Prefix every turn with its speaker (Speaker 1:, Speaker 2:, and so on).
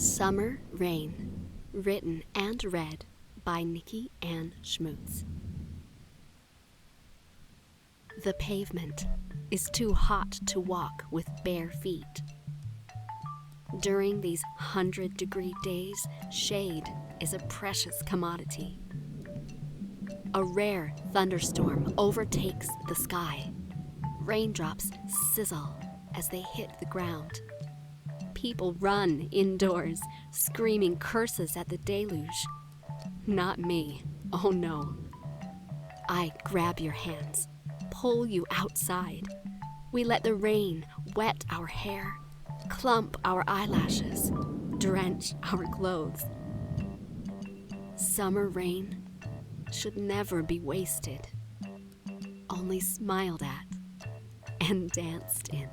Speaker 1: Summer Rain, written and read by Nikki and Schmutz. The pavement is too hot to walk with bare feet. During these 100-degree days, shade is a precious commodity. A rare thunderstorm overtakes the sky. Raindrops sizzle as they hit the ground. People run indoors, screaming curses at the deluge. Not me, oh no. I grab your hands, pull you outside. We let the rain wet our hair, clump our eyelashes, drench our clothes. Summer rain should never be wasted, only smiled at and danced in.